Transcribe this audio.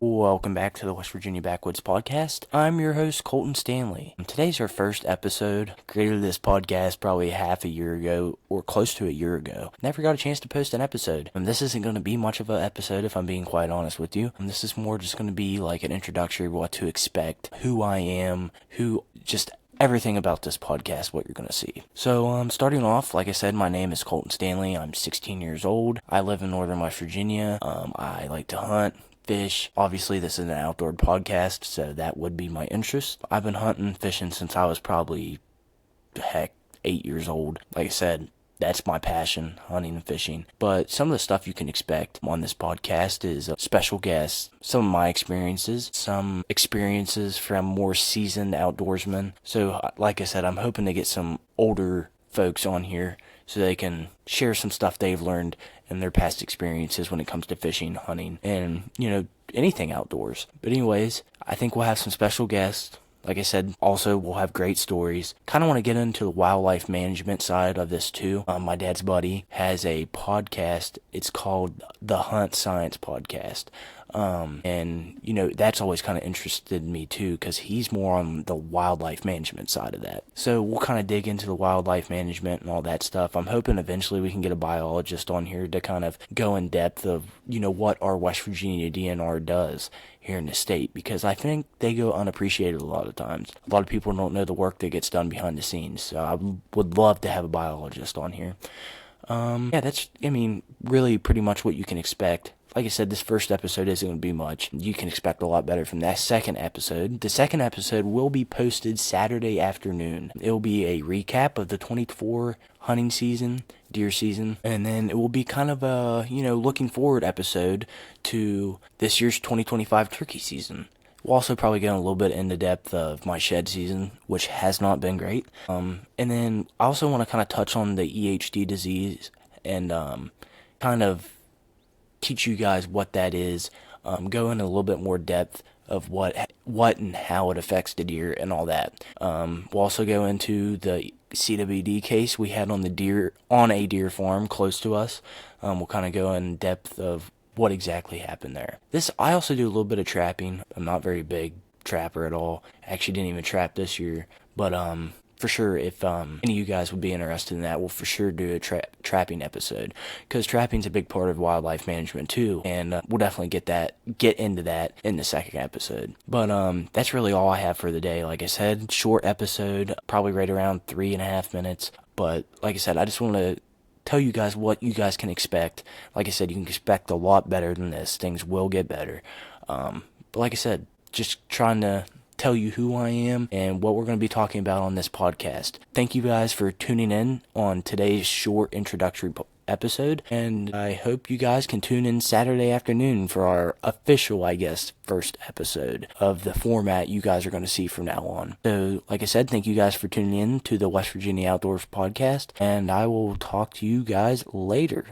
Welcome back to the West Virginia Backwoods Podcast. I'm your host, Colton Stanley. Today's our first episode. Created this podcast probably half a year ago, or close to a year ago. Never got a chance to post an episode. And this isn't going to be much of an episode, if I'm being quite honest with you. And this is more just going to be like an introductory, what to expect, who I am, everything about this podcast, what you're going to see. So, starting off, like I said, my name is Colton Stanley. I'm 16 years old. I live in northern West Virginia. I like to hunt, fish. Obviously, this is an outdoor podcast, so that would be my interest. I've been hunting, fishing since I was probably, 8 years old. Like I said, that's my passion, hunting and fishing. But some of the stuff you can expect on this podcast is special guests, some of my experiences, some experiences from more seasoned outdoorsmen. So, like I said, I'm hoping to get some older folks on here so they can share some stuff they've learned in their past experiences when it comes to fishing, hunting, and, anything outdoors. But anyways, I think we'll have some special guests. Like I said, also, we'll have great stories. Kind of want to get into the wildlife management side of this, too. My dad's buddy has a podcast. It's called the Hunt Science Podcast. That's always kind of interested me, too, because he's more on the wildlife management side of that. So we'll kind of dig into the wildlife management and all that stuff. I'm hoping eventually we can get a biologist on here to kind of go in depth of, what our West Virginia DNR does here in the state, because I think they go unappreciated a lot of times. A lot of people don't know the work that gets done behind the scenes, so I would love to have a biologist on here. That's really pretty much what you can expect. Like I said, this first episode isn't going to be much. You can expect a lot better from that second episode. The second episode will be posted Saturday afternoon. It will be a recap of the 24 hunting season, deer season, and then it will be kind of a, looking forward episode to this year's 2025 turkey season. We'll also probably go a little bit into depth of my shed season, which has not been great. And then I also want to kind of touch on the EHD disease and kind of teach you guys what that is, go into a little bit more depth of what and how it affects the deer and all that. We'll also go into the CWD case we had on a deer farm close to us. We'll kind of go in depth of what exactly happened there. I also do a little bit of trapping. I'm not very big trapper at all. Actually didn't even trap this year, but for sure, if any of you guys would be interested in that, we'll for sure do a trapping episode, because trapping's a big part of wildlife management too, and we'll definitely get into that in the second episode. But that's really all I have for the day. Like I said, short episode, probably right around 3.5 minutes. But like I said, I just want to tell you guys what you guys can expect. Like I said, you can expect a lot better than this. Things will get better. But like I said, just trying to tell you who I am and what we're going to be talking about on this podcast. Thank you guys for tuning in on today's short introductory episode, and I hope you guys can tune in Saturday afternoon for our official, first episode of the format you guys are going to see from now on. So, like I said, thank you guys for tuning in to the West Virginia Outdoors Podcast, and I will talk to you guys later.